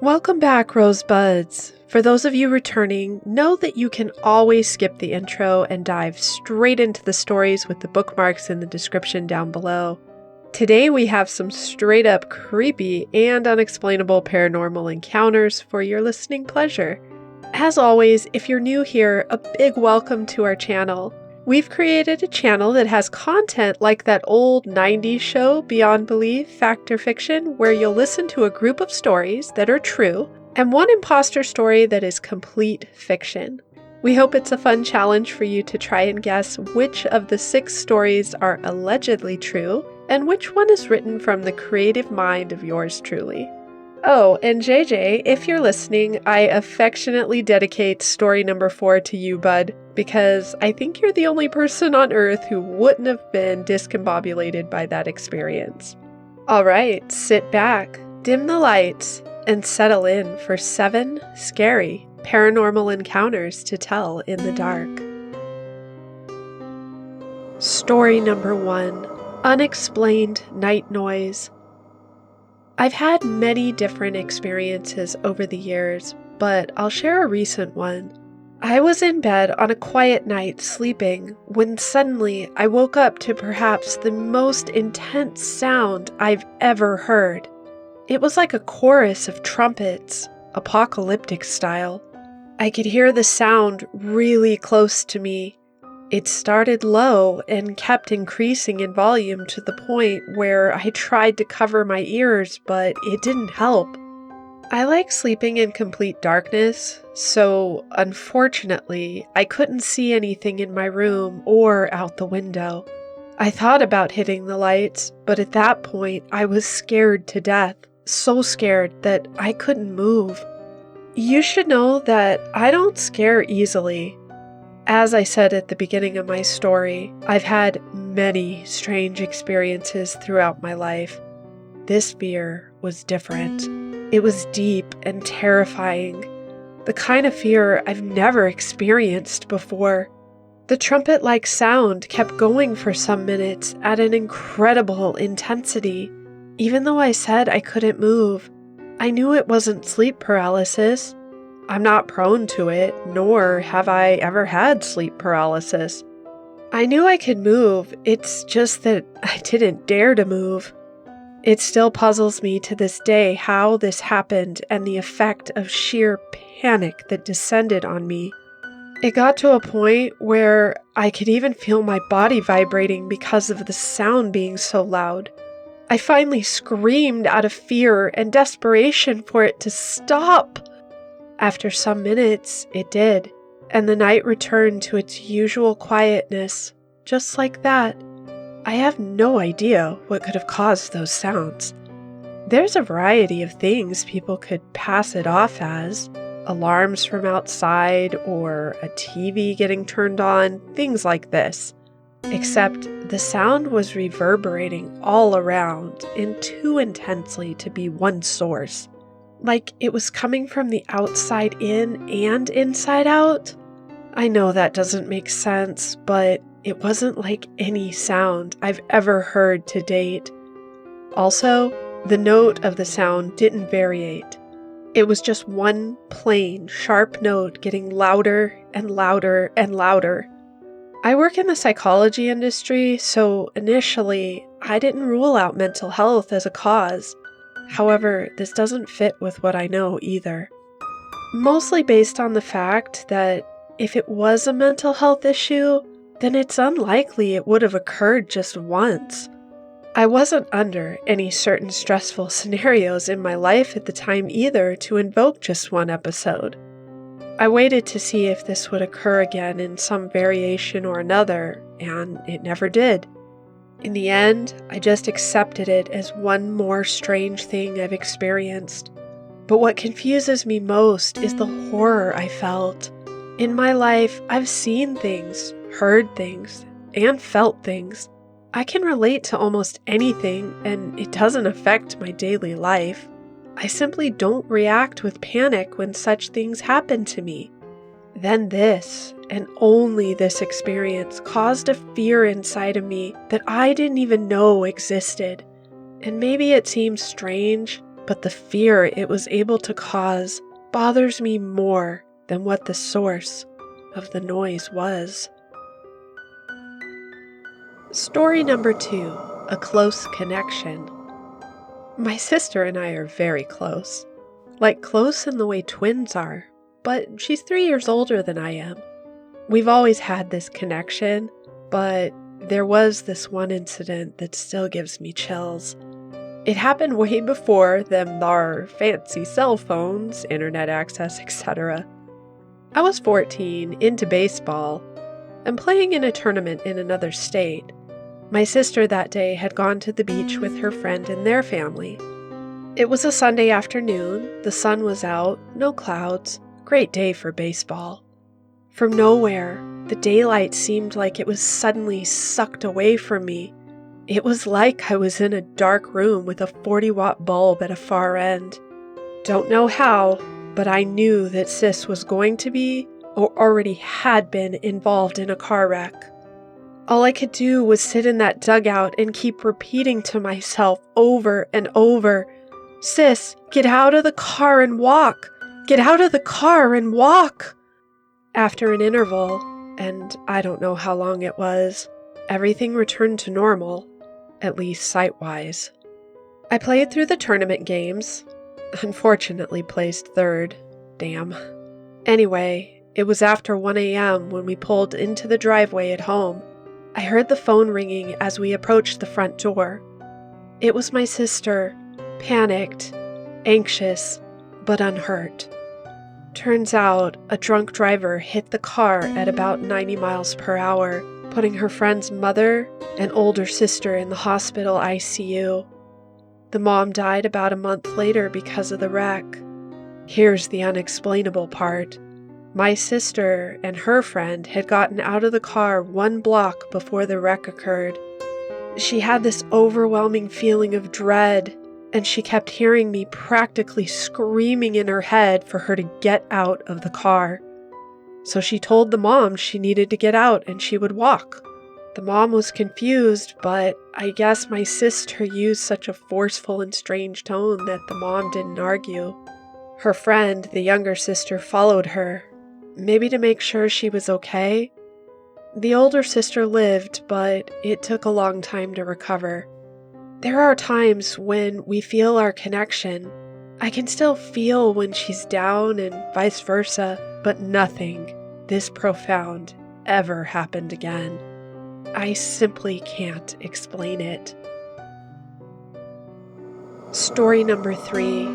Welcome back, Rosebuds. For those of you returning, know that you can always skip the intro and dive straight into the stories with the bookmarks in the description down below. Today we have some straight up creepy and unexplainable paranormal encounters for your listening pleasure. As always, if you're new here, a big welcome to our channel. We've created a channel that has content like that old 90s show, Beyond Belief, Fact or Fiction, where you'll listen to a group of stories that are true, and one imposter story that is complete fiction. We hope it's a fun challenge for you to try and guess which of the 6 stories are allegedly true, and which one is written from the creative mind of yours truly. Oh, and JJ, if you're listening, I affectionately dedicate story number 4 to you, bud, because I think you're the only person on Earth who wouldn't have been discombobulated by that experience. Alright, sit back, dim the lights, and settle in for 7 scary paranormal encounters to tell in the dark. Story number 1. Unexplained night noise. I've had many different experiences over the years, but I'll share a recent one. I was in bed on a quiet night sleeping when suddenly I woke up to perhaps the most intense sound I've ever heard. It was like a chorus of trumpets, apocalyptic style. I could hear the sound really close to me. It started low and kept increasing in volume to the point where I tried to cover my ears, but it didn't help. I like sleeping in complete darkness, so unfortunately, I couldn't see anything in my room or out the window. I thought about hitting the lights, but at that point, I was scared to death, so scared that I couldn't move. You should know that I don't scare easily. As I said at the beginning of my story, I've had many strange experiences throughout my life. This fear was different. It was deep and terrifying, the kind of fear I've never experienced before. The trumpet-like sound kept going for some minutes at an incredible intensity. Even though I said I couldn't move, I knew it wasn't sleep paralysis. I'm not prone to it, nor have I ever had sleep paralysis. I knew I could move, it's just that I didn't dare to move. It still puzzles me to this day how this happened and the effect of sheer panic that descended on me. It got to a point where I could even feel my body vibrating because of the sound being so loud. I finally screamed out of fear and desperation for it to stop. After some minutes, it did, and the night returned to its usual quietness, just like that. I have no idea what could have caused those sounds. There's a variety of things people could pass it off as. Alarms from outside, or a TV getting turned on, things like this. Except the sound was reverberating all around and too intensely to be one source. Like it was coming from the outside in and inside out. I know that doesn't make sense, but it wasn't like any sound I've ever heard to date. Also, the note of the sound didn't variate. It was just one plain, sharp note getting louder and louder and louder. I work in the psychology industry, so initially, I didn't rule out mental health as a cause. However, this doesn't fit with what I know either. Mostly based on the fact that if it was a mental health issue, then it's unlikely it would have occurred just once. I wasn't under any certain stressful scenarios in my life at the time either to invoke just one episode. I waited to see if this would occur again in some variation or another, and it never did. In the end, I just accepted it as one more strange thing I've experienced. But what confuses me most is the horror I felt. In my life, I've seen things, heard things, and felt things. I can relate to almost anything, and it doesn't affect my daily life. I simply don't react with panic when such things happen to me. Then this, and only this experience, caused a fear inside of me that I didn't even know existed. And maybe it seems strange, but the fear it was able to cause bothers me more than what the source of the noise was. Story number 2, a close connection. My sister and I are very close. Like close in the way twins are, but she's 3 years older than I am. We've always had this connection, but there was this one incident that still gives me chills. It happened way before them our fancy cell phones, internet access, etc. I was 14, into baseball, and playing in a tournament in another state. My sister that day had gone to the beach with her friend and their family. It was a Sunday afternoon, the sun was out, no clouds, great day for baseball. From nowhere, the daylight seemed like it was suddenly sucked away from me. It was like I was in a dark room with a 40-watt bulb at a far end. Don't know how, but I knew that Sis was going to be, or already had been, involved in a car wreck. All I could do was sit in that dugout and keep repeating to myself over and over, "Sis, get out of the car and walk! Get out of the car and walk!" After an interval, and I don't know how long it was, everything returned to normal, at least sight-wise. I played through the tournament games, unfortunately placed third, damn. Anyway, it was after 1 a.m. when we pulled into the driveway at home. I heard the phone ringing as we approached the front door. It was my sister, panicked, anxious, but unhurt. Turns out, a drunk driver hit the car at about 90 miles per hour, putting her friend's mother and older sister in the hospital ICU. The mom died about a month later because of the wreck. Here's the unexplainable part. My sister and her friend had gotten out of the car 1 block before the wreck occurred. She had this overwhelming feeling of dread, and she kept hearing me practically screaming in her head for her to get out of the car. So she told the mom she needed to get out and she would walk. The mom was confused, but I guess my sister used such a forceful and strange tone that the mom didn't argue. Her friend, the younger sister, followed her, maybe to make sure she was okay. The older sister lived, but it took a long time to recover. There are times when we feel our connection. I can still feel when she's down and vice versa, but nothing this profound ever happened again. I simply can't explain it. Story number 3,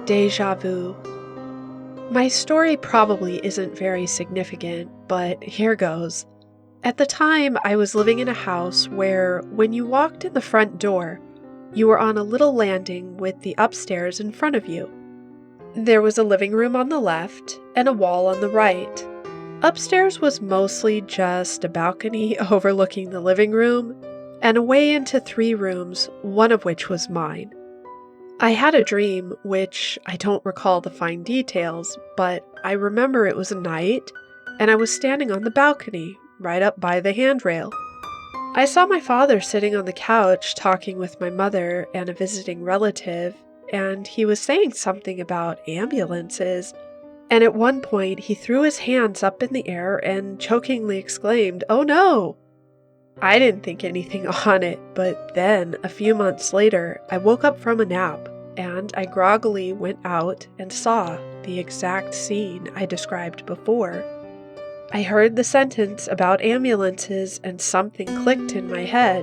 Deja Vu. My story probably isn't very significant, but here goes. At the time, I was living in a house where, when you walked in the front door, you were on a little landing with the upstairs in front of you. There was a living room on the left and a wall on the right. Upstairs was mostly just a balcony overlooking the living room and a way into 3 rooms, one of which was mine. I had a dream, which I don't recall the fine details, but I remember it was a night and I was standing on the balcony, right up by the handrail. I saw my father sitting on the couch talking with my mother and a visiting relative, and he was saying something about ambulances, and at one point he threw his hands up in the air and chokingly exclaimed, "Oh no!" I didn't think anything on it, but then, a few months later, I woke up from a nap, and I groggily went out and saw the exact scene I described before. I heard the sentence about ambulances and something clicked in my head.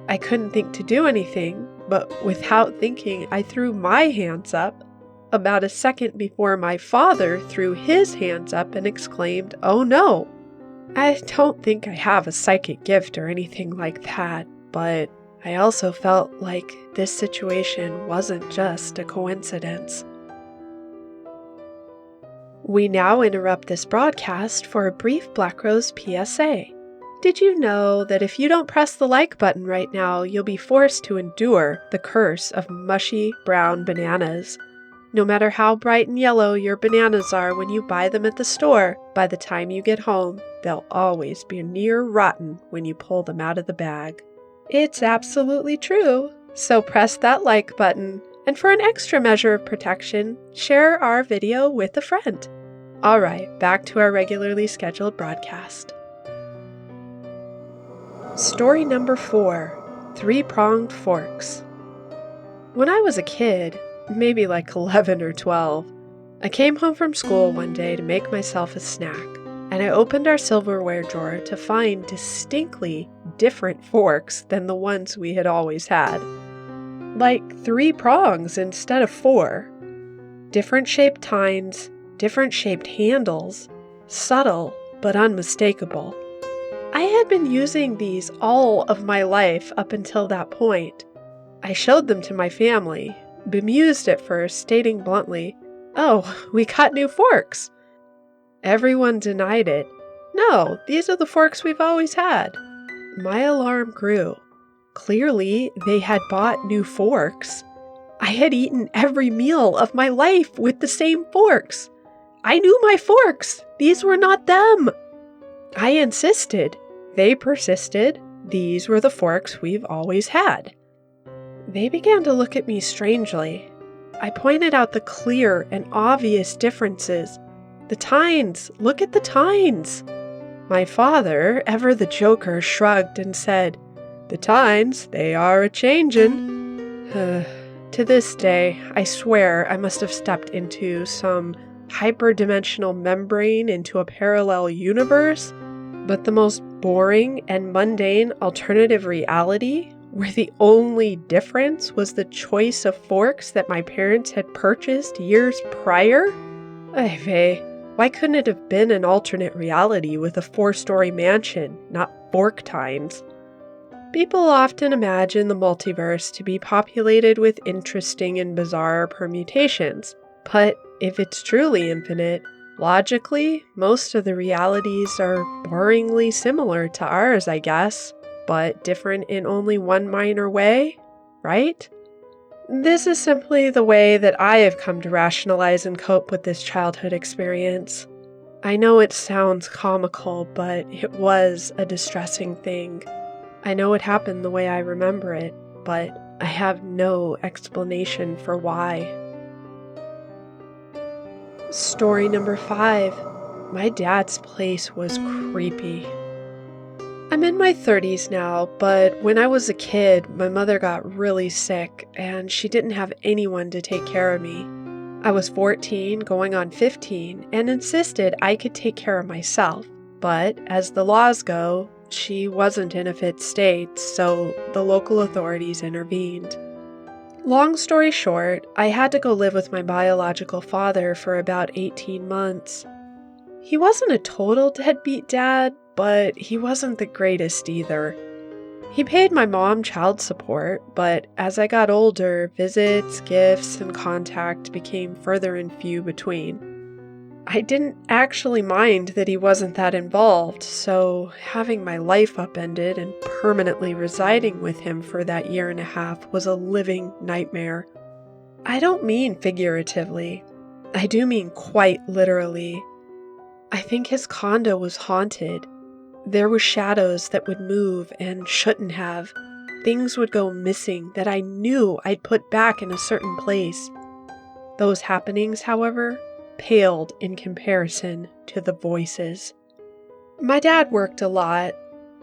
I couldn't think to do anything, but without thinking, I threw my hands up about a second before my father threw his hands up and exclaimed, "Oh no!" I don't think I have a psychic gift or anything like that, but I also felt like this situation wasn't just a coincidence. We now interrupt this broadcast for a brief Black Rose PSA. Did you know that if you don't press the like button right now, you'll be forced to endure the curse of mushy brown bananas? No matter how bright and yellow your bananas are when you buy them at the store, by the time you get home, they'll always be near rotten when you pull them out of the bag. It's absolutely true, so press that like button And for an extra measure of protection, share our video with a friend. All right, back to our regularly scheduled broadcast. Story number 4, Three-Pronged Forks. When I was a kid, maybe like 11 or 12, I came home from school one day to make myself a snack, and I opened our silverware drawer to find distinctly different forks than the ones we had always had. Like 3 prongs instead of 4. Different shaped tines, different shaped handles, subtle but unmistakable. I had been using these all of my life up until that point. I showed them to my family, bemused at first, stating bluntly, "Oh, we got new forks." Everyone denied it. "No, these are the forks we've always had." My alarm grew. Clearly, they had bought new forks. I had eaten every meal of my life with the same forks. I knew my forks. These were not them. I insisted. They persisted. These were the forks we've always had. They began to look at me strangely. I pointed out the clear and obvious differences. The tines. Look at the tines. My father, ever the joker, shrugged and said, "The tines, they are a-changin'." To this day, I swear I must have stepped into some hyperdimensional membrane into a parallel universe, but the most boring and mundane alternative reality, where the only difference was the choice of forks that my parents had purchased years prior? Ay vey, why couldn't it have been an alternate reality with a 4-story mansion, not fork tines? People often imagine the multiverse to be populated with interesting and bizarre permutations, but if it's truly infinite, logically, most of the realities are boringly similar to ours, I guess, but different in only one minor way, right? This is simply the way that I have come to rationalize and cope with this childhood experience. I know it sounds comical, but it was a distressing thing. I know it happened the way I remember it, but I have no explanation for why. Story number 5. My dad's place was creepy. I'm in my 30s now, but when I was a kid, my mother got really sick, and she didn't have anyone to take care of me. I was 14, going on 15, and insisted I could take care of myself, but as the laws go, she wasn't in a fit state, so the local authorities intervened. Long story short, I had to go live with my biological father for about 18 months. He wasn't a total deadbeat dad, but he wasn't the greatest either. He paid my mom child support, but as I got older, visits, gifts, and contact became further and few between. I didn't actually mind that he wasn't that involved, so having my life upended and permanently residing with him for that 1.5 years was a living nightmare. I don't mean figuratively. I do mean quite literally. I think his condo was haunted. There were shadows that would move and shouldn't have. Things would go missing that I knew I'd put back in a certain place. Those happenings, however, paled in comparison to the voices. My dad worked a lot.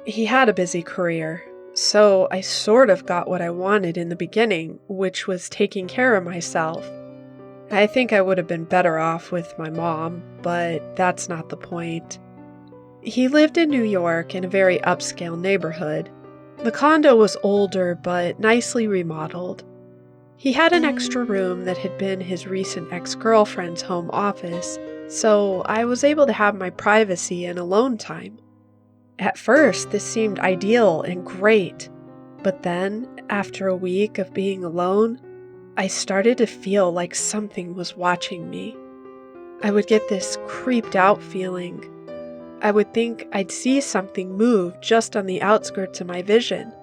He had a busy career, so I sort of got what I wanted in the beginning, which was taking care of myself. I think I would have been better off with my mom, but that's not the point. He lived in New York in a very upscale neighborhood. The condo was older but nicely remodeled. He had an extra room that had been his recent ex-girlfriend's home office, so I was able to have my privacy and alone time. At first, this seemed ideal and great, but then, after a week of being alone, I started to feel like something was watching me. I would get this creeped out feeling. I would think I'd see something move just on the outskirts of my vision.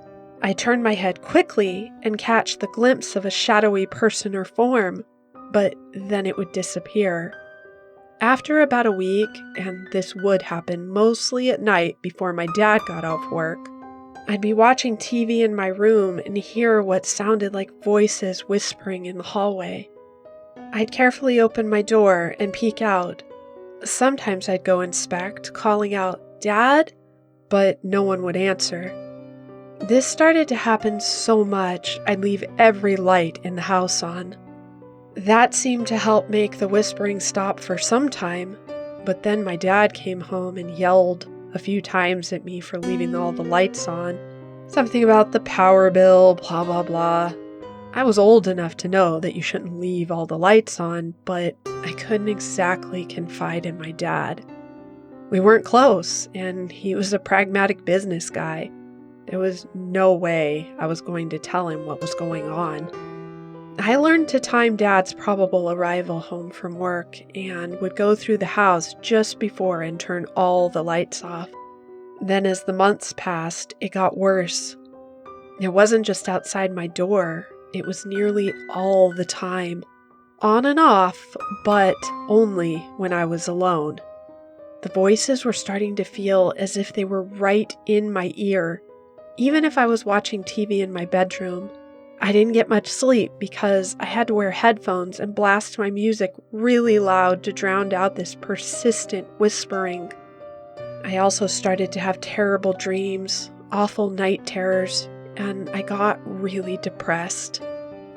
I'd turn my head quickly and catch the glimpse of a shadowy person or form, but then it would disappear. After about a week, and this would happen mostly at night before my dad got off work, I'd be watching TV in my room and hear what sounded like voices whispering in the hallway. I'd carefully open my door and peek out. Sometimes I'd go inspect, calling out, "Dad?" but no one would answer. This started to happen so much, I'd leave every light in the house on. That seemed to help make the whispering stop for some time, but then my dad came home and yelled a few times at me for leaving all the lights on. Something about the power bill, blah blah blah. I was old enough to know that you shouldn't leave all the lights on, but I couldn't exactly confide in my dad. We weren't close, and he was a pragmatic business guy. There was no way I was going to tell him what was going on. I learned to time Dad's probable arrival home from work and would go through the house just before and turn all the lights off. Then as the months passed, it got worse. It wasn't just outside my door, it was nearly all the time. On and off, but only when I was alone. The voices were starting to feel as if they were right in my ear, even if I was watching TV in my bedroom. I didn't get much sleep because I had to wear headphones and blast my music really loud to drown out this persistent whispering. I also started to have terrible dreams, awful night terrors, and I got really depressed.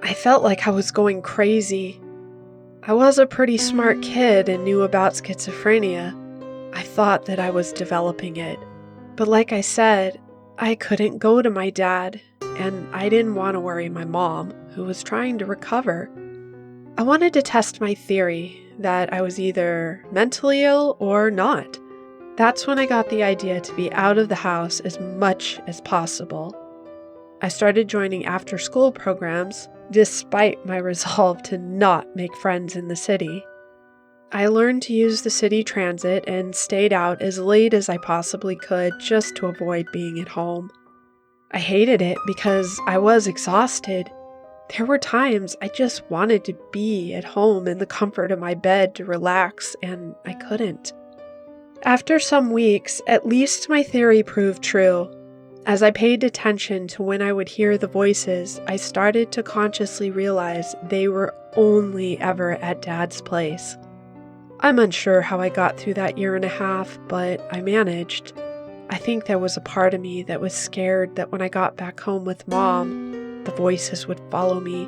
I felt like I was going crazy. I was a pretty smart kid and knew about schizophrenia. I thought that I was developing it. But like I said, I couldn't go to my dad, and I didn't want to worry my mom, who was trying to recover. I wanted to test my theory that I was either mentally ill or not. That's when I got the idea to be out of the house as much as possible. I started joining after-school programs, despite my resolve to not make friends in the city. I learned to use the city transit and stayed out as late as I possibly could just to avoid being at home. I hated it because I was exhausted. There were times I just wanted to be at home in the comfort of my bed to relax, and I couldn't. After some weeks, at least my theory proved true. As I paid attention to when I would hear the voices, I started to consciously realize they were only ever at Dad's place. I'm unsure how I got through that year and a half, but I managed. I think there was a part of me that was scared that when I got back home with Mom, the voices would follow me,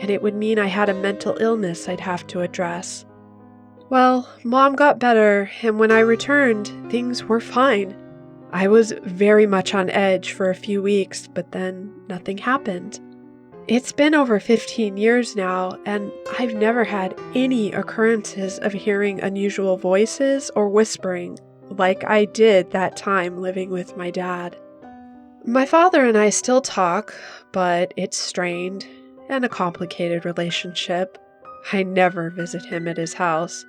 and it would mean I had a mental illness I'd have to address. Well, Mom got better, and when I returned, things were fine. I was very much on edge for a few weeks, but then nothing happened. It's been over 15 years now, and I've never had any occurrences of hearing unusual voices or whispering like I did that time living with my dad. My father and I still talk, but it's strained and a complicated relationship. I never visit him at his house.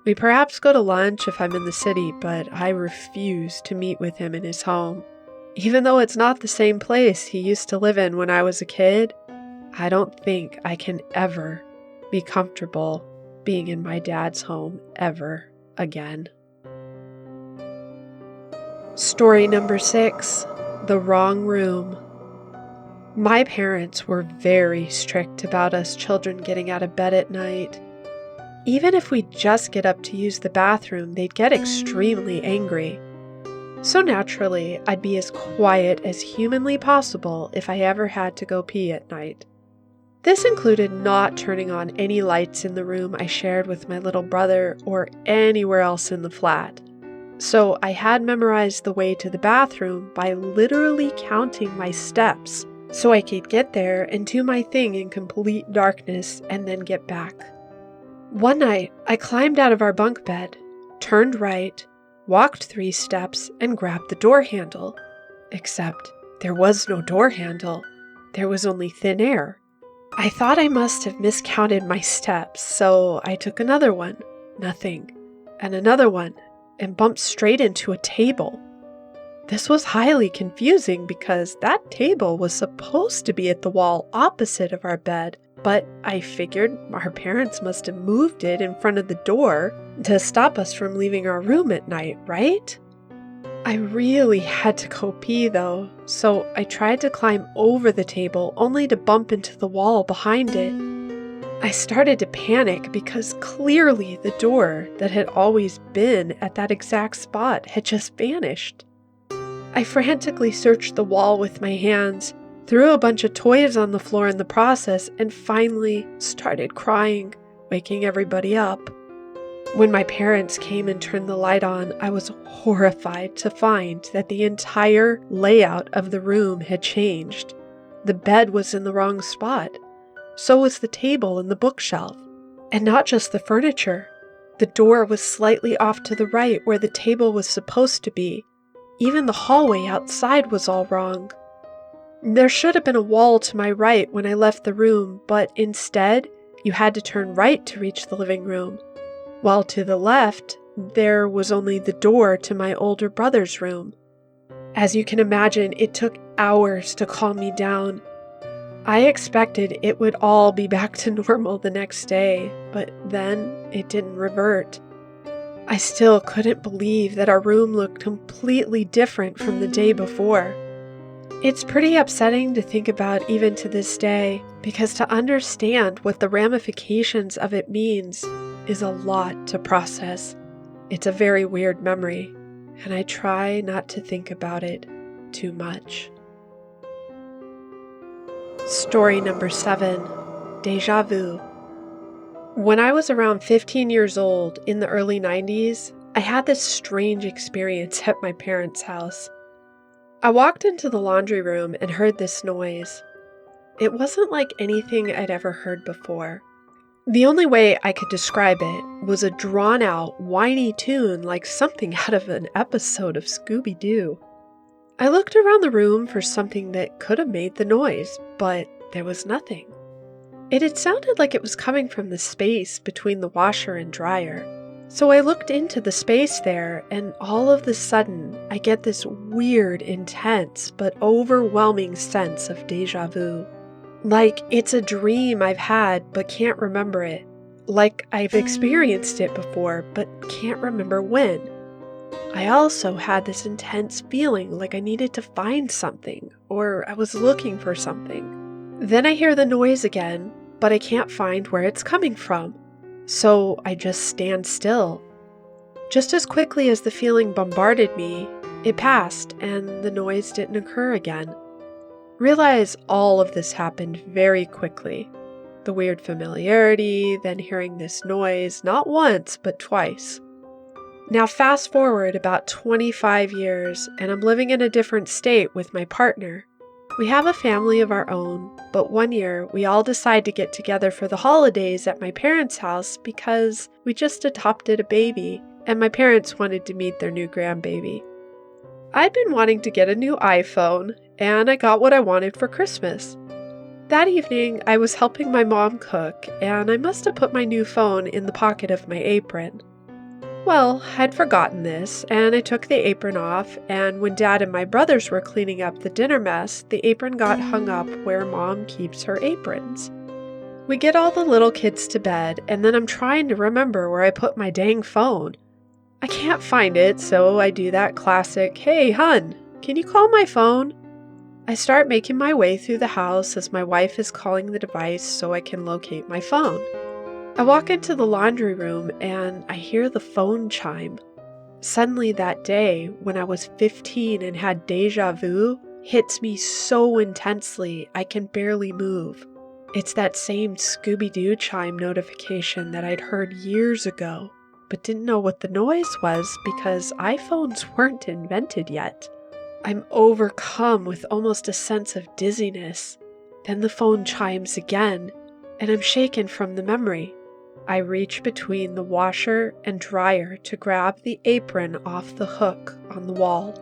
We perhaps go to lunch if I'm in the city, but I refuse to meet with him in his home. Even though it's not the same place he used to live in when I was a kid, I don't think I can ever be comfortable being in my dad's home ever again. Story number 6, The Wrong Room. My parents were very strict about us children getting out of bed at night. Even if we just get up to use the bathroom, they'd get extremely angry. So naturally, I'd be as quiet as humanly possible if I ever had to go pee at night. This included not turning on any lights in the room I shared with my little brother or anywhere else in the flat. So I had memorized the way to the bathroom by literally counting my steps so I could get there and do my thing in complete darkness and then get back. One night, I climbed out of our bunk bed, turned right, walked 3 steps, and grabbed the door handle. Except there was no door handle. There was only thin air. I thought I must have miscounted my steps, so I took another one, nothing, and another one, and bumped straight into a table. This was highly confusing because that table was supposed to be at the wall opposite of our bed, but I figured our parents must have moved it in front of the door to stop us from leaving our room at night, right? I really had to go pee though, so I tried to climb over the table only to bump into the wall behind it. I started to panic because clearly the door that had always been at that exact spot had just vanished. I frantically searched the wall with my hands, threw a bunch of toys on the floor in the process, and finally started crying, waking everybody up. When my parents came and turned the light on, I was horrified to find that the entire layout of the room had changed. The bed was in the wrong spot. So was the table and the bookshelf. And not just the furniture. The door was slightly off to the right where the table was supposed to be. Even the hallway outside was all wrong. There should have been a wall to my right when I left the room, but instead, you had to turn right to reach the living room. While to the left, there was only the door to my older brother's room. As you can imagine, it took hours to calm me down. I expected it would all be back to normal the next day, but then it didn't revert. I still couldn't believe that our room looked completely different from the day before. It's pretty upsetting to think about even to this day, because to understand what the ramifications of it means is a lot to process. It's a very weird memory, and I try not to think about it too much. Story number 7, Deja Vu. When I was around 15 years old in the early 90s, I had this strange experience at my parents' house. I walked into the laundry room and heard this noise. It wasn't like anything I'd ever heard before. The only way I could describe it was a drawn-out, whiny tune like something out of an episode of Scooby-Doo. I looked around the room for something that could have made the noise, but there was nothing. It had sounded like it was coming from the space between the washer and dryer. So I looked into the space there, and all of a sudden, I get this weird, intense, but overwhelming sense of déjà vu. Like it's a dream I've had but can't remember it. Like I've experienced it before but can't remember when. I also had this intense feeling like I needed to find something, or I was looking for something. Then I hear the noise again, but I can't find where it's coming from. So I just stand still. Just as quickly as the feeling bombarded me, it passed and the noise didn't occur again. Realize all of this happened very quickly. The weird familiarity, then hearing this noise not once but twice. Now fast forward about 25 years and I'm living in a different state with my partner. We have a family of our own, but one year we all decide to get together for the holidays at my parents' house because we just adopted a baby and my parents wanted to meet their new grandbaby. I'd been wanting to get a new iPhone and I got what I wanted for Christmas. That evening I was helping my mom cook and I must have put my new phone in the pocket of my apron. Well, I'd forgotten this, and I took the apron off, and when Dad and my brothers were cleaning up the dinner mess, the apron got hung up where Mom keeps her aprons. We get all the little kids to bed, and then I'm trying to remember where I put my dang phone. I can't find it, so I do that classic, "Hey, hun, can you call my phone?" I start making my way through the house as my wife is calling the device so I can locate my phone. I walk into the laundry room and I hear the phone chime. Suddenly that day, when I was 15 and had déjà vu, hits me so intensely I can barely move. It's that same Scooby-Doo chime notification that I'd heard years ago, but didn't know what the noise was because iPhones weren't invented yet. I'm overcome with almost a sense of dizziness. Then the phone chimes again, and I'm shaken from the memory. I reach between the washer and dryer to grab the apron off the hook on the wall.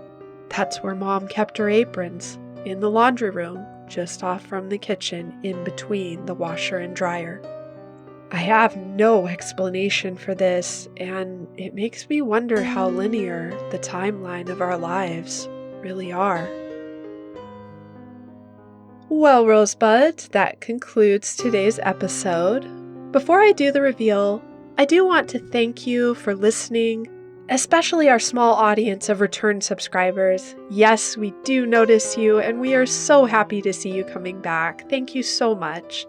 That's where Mom kept her aprons, in the laundry room, just off from the kitchen in between the washer and dryer. I have no explanation for this, and it makes me wonder how linear the timeline of our lives really are. Well, Rosebuds, that concludes today's episode. Before I do the reveal, I do want to thank you for listening especially our small audience of return subscribers. Yes, we do notice you, and we are so happy to see you coming back. Thank you so much.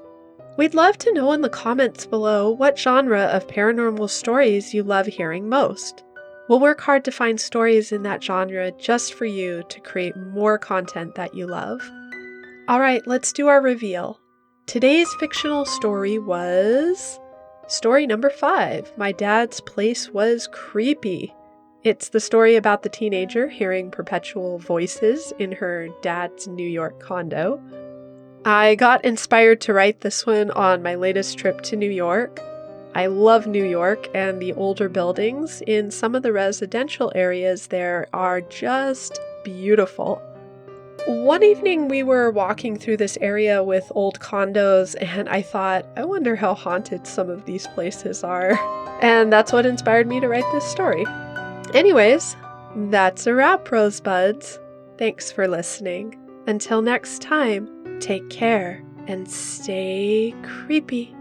We'd love to know in the comments below what genre of paranormal stories you love hearing most. We'll work hard to find stories in that genre just for you to create more content that you love. Alright, let's do our reveal. Today's fictional story was story number 5, My Dad's Place Was Creepy. It's the story about the teenager hearing perpetual voices in her dad's New York condo. I got inspired to write this one on my latest trip to New York. I love New York, and the older buildings in some of the residential areas there are just beautiful. One evening we were walking through this area with old condos, and I thought, I wonder how haunted some of these places are. And that's what inspired me to write this story. Anyways, that's a wrap, Rosebuds. Thanks for listening. Until next time, take care and stay creepy.